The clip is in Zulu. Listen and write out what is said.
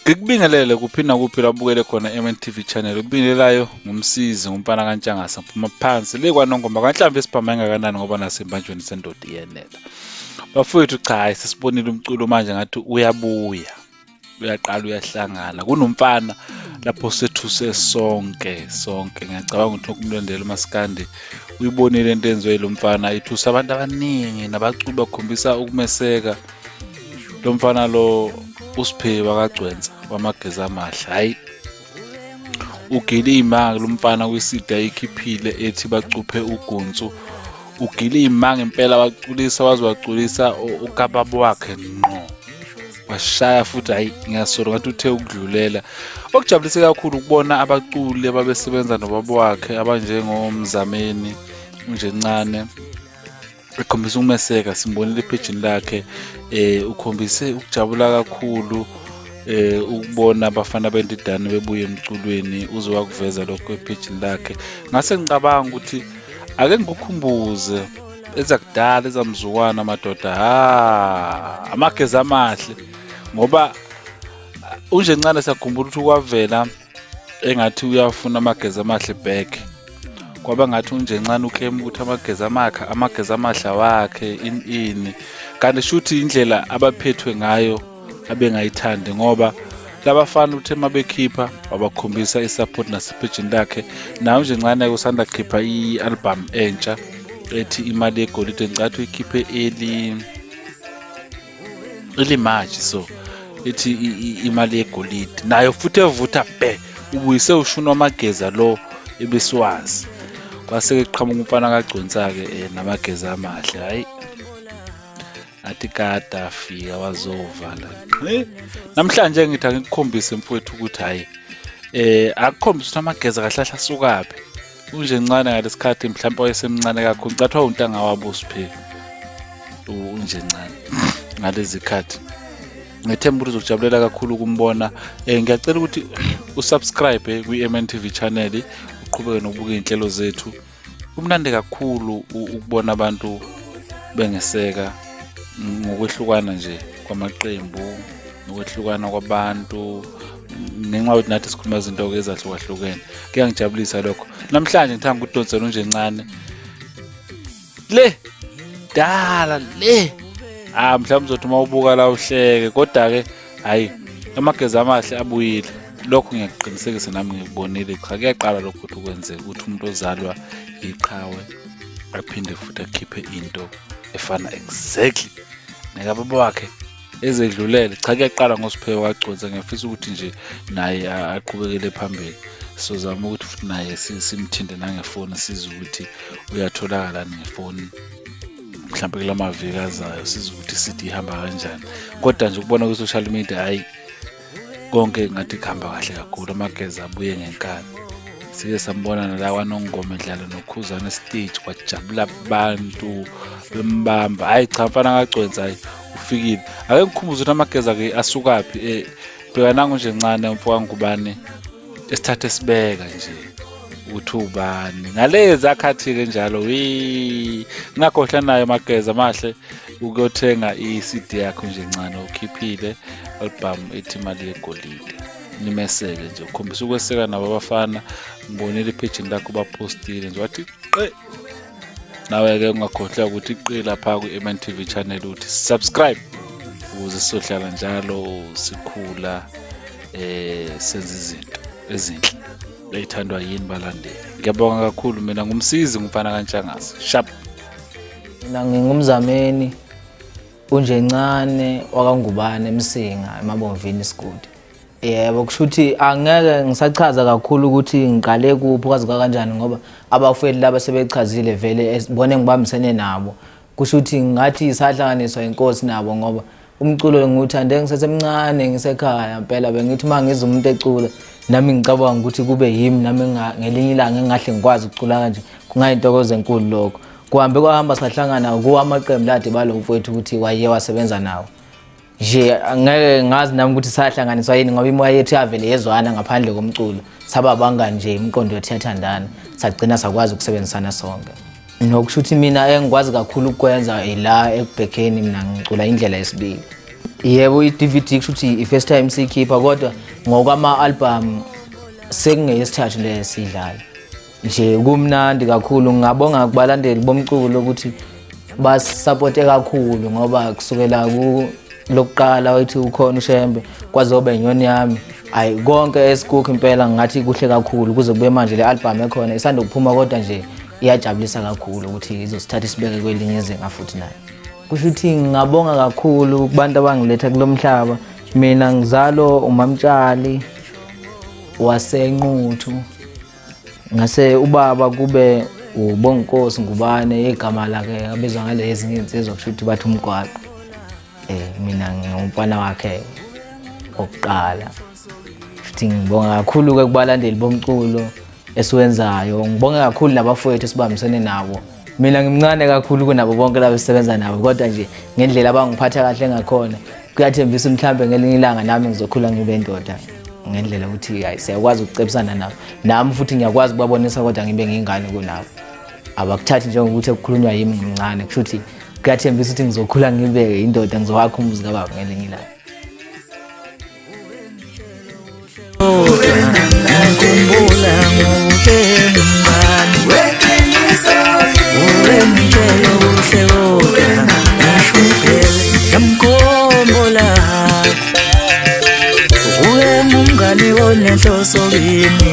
Ngikubingelele kuphinda kuphi labukele khona MNTV channel. Ukubingelelayo ngumsizi ngumfana kaNtshangasa phuma phansi le kwaNongoma kanhlambe isiphama engakanani ngoba nasembanjweni sendoda iyenela. Bafowethu cha sesibonile umculo manje ngathi uyabuya. Uyaqala uyahlangana. Kunomfana lapho sethuse sonke. Ngiyacabanga ukuthi ukumlandela uMaskandi uyibonile into enziwe lo mfana ithusa abantu abaningi nabaculi bakhombisa ukumeseka. Lo mfana lo usiphiwe akagcwenza kwamageza amahle. Hayi ugile imanga lo mfana kwisida ayikhiphile ethi bacuphe ugunsu. Ugile imanga impela waculisa waculisa ukababa wakhe ngqo. Washaya futhi hayi ngiyasolo ngathi uthe ukudlulela. Okujabulise kakhulu ukubona abaculi ababesebenza nobaba wakhe abanjengomzameni Njencane ekhombisa ukumeseka. Simbonile epage lakhe ukhombise ukujabula kakhulu ukubona abafana bentidane bebuye emculweni uze wakuveza lokho epage lakhe. Ngase ngicabanga ukuthi ake ngikukhumbuze ezakudala ezamzukwana amadoda Amageza Amahle ngoba Njencane sakhumbula ukuthi kwavela engathi uyafuna Amageza Amahle back. Kwaba ngathi Njencane uclaim ukuthi Amageza Amahle wakhe ini kanti shuthi indlela abaphethwe ngayo abengayithandi ngoba labafana uthe mabekhipha wabakhombisa isupport nasepage lakhe. Nayo Njencane usanda khipha i-album entsha ethi imali yegolide ngicathu ikhiphe eli March so ethi imali yegolide nayo futhi evutha be ubuyise ushuna Amageza lo ebesiwazi kwase kuqhamuka umfana kagcwensa ke namageza amahle. Hayi athi kada afika wazovala namhlanje ngithi ngikukhombise mfowethu ukuthi hayi akukhombisa ukuthi Amageza kahlahla asukaphi. Njencane ngalesikhathi mhlawumbe wayesemncane kakhulu ngicathu untanga wabo usiphe Njencane ngalezi khathi. Ngithemba ukuthi uzojabulela kakhulu ukumbona. Ngiyacela ukuthi usubscribe kwi-MNTV channel uqhubeke nokubuka inhlelo zethu. Kumnandi kakhulu ukubona abantu bengeseka ngokwehlukana nje kwamaqembu ngokwehlukana kwabantu ngenxa yokuthi nathi sikhuluma izinto ezahlukahlukene. Kuyangijabulisa lokho. Namhlanje ngithanda ukudonsela Njencane le dala le mhlawumbe uzothi uma ubuka la uhleke kodwa ke hayi Amageza Amahle abuyile. Lokho ngiyakuqinisekisa nami ngikubonile cha kuyaqala lokho ukuthi kwenzeka ukuthi umuntu ozalwa iqhawe aphinde futhi akhiphe into efana exactly nekababa wakhe ezedlulele. Cha kuyaqala ngosiphewe wagconza. Ngiyafisa ukuthi nje naye aqhubekele phambili. Sizozama ukuthi futhi naye simthinde nangefoni size ukuthi uyatholakala ngefoni mhlawumbe kulamaviki azayo size ukuthi sithi ihamba kanjani. Kodwa nje ukubona ku-social media hayi konke ngathi kuhamba kahle kakhulu. Amageza abuye ngenkani. Sike sambona nala kwaNongoma edlala nokhuzana stage kwajabula abantu bembamba. Hayi cha mfana kagcwensa hayi ufikile. Ake ngikhumbuze ukuthi Amageza ke asukaphi. Bheka nangu Njencane umfowethu ngubani esithathe sibeka nje ukuthi ubani ngalezi akhathi ke njalo ngakhohla nayo Amageza Amahle ukuyothenga i-CD yakho Njencane ukhiphile album ethi imali yegolide. Nimeseke nje ukhombisa ukweseka nabo abafana. Ngibonile ipage lakho bapostile nje wathi qe nawe ke ungakhohlwa ukuthi iqe lapha ku-MNTV channel uthi subscribe ukuze sizohlala njalo sikhula senza izinto ezinhle eyithandwa yini balandeli. Ngiyabonga kakhulu. Mina ngumsizi ngumfana kaNtshangasa sharp. Mina ngingumzameni Njencane wakangubane eMsinga eMabomvini School. Yebo kushuthi angeke ngisachaza kakhulu ukuthi ngiqale kuphi kwaziwa kanjani ngoba abafowethu laba sebechazile vele sibone ngibambisene nabo. Kushuthi ngathi isahlanganiswa inkosi nabo ngoba umculo ngiwuthande ngisesemncane ngisekhaya impela bengithi mangiza umuntu ecula nami ngicabanga ukuthi kube yimi nami ngelinye ilanga engahle ngikwazi ukucula kanje kungayintokozo enkulu lokho. Kuhambe kwahamba sahlangana kuwamaqembu lade balomfowethu ukuthi waye wasebenza nawo. Nje angeke ngazi nami ukuthi sahlanganiswa yini ngoba imoya yethu yavele yezwana ngaphandle komculo. Sababanga nje imiqondo yethu yathandana sagcina sakwazi ukusebenzisana sonke. Nokushuthi mina engikwazi kakhulu ukwenza ila ekubhekeni mina ngicula indlela yesibili. Yebo, i-DVD kusho ukuthi i-first time siyikhipha, kodwa ngokwama-album sekungeyesithathu le sidlala. Nje kumnandi kakhulu, ngabonga kubalandeli bomculo ukuthi basupporte kakhulu ngoba kusukela lokuqala wathi ukhona ushembe kwaze oba inyoni yami, hayi konke esikukho impela ngathi kuhle kakhulu kuze kube manje le album ekhona isanda ukuphuma, kodwa nje iyajabulisa kakhulu ukuthi izosithatha isibeke kwelinye izinga futhi nayo. Kusho ukuthi ngabonga kakhulu kubantu abangiletha kulomhlaba. Mina ngizalo umamtshali wasenquthu, ngase ubaba kube ubonkosi ngubane, igama lakhe abizwa ngale ezinye insizwa kusho ukuthi bathi umgwaqo. Mina ngumfana wakhe okuqala. Futhi ngibonga kakhulu-ke kubalandeli bomculo esiwenzayo, ngibonga kakhulu nabafowethu esibambisene nabo. Mina ngimncane kakhulu kunabo bonke labo esisebenza nabo, kodwa nje ngendlela abangiphatha kahle ngakhona kuyathembisa mhlambe ngelinye ilanga nami ngizokhula ngibe indoda ngendlela ukuthi hayi siyakwazi ukucebisana nabo, nami futhi ngiyakwazi ukubabonisa kodwa ngibe ngingane kunabo. Abakuthathi njengokuthiekukhulunywa yimi ngimncane, kusho ukuthi kuyathembisa ukuthi ngizokhula ngibe indoda, ngizowakha umuzi kababa ngelinye ilanga. Nenhloso kimi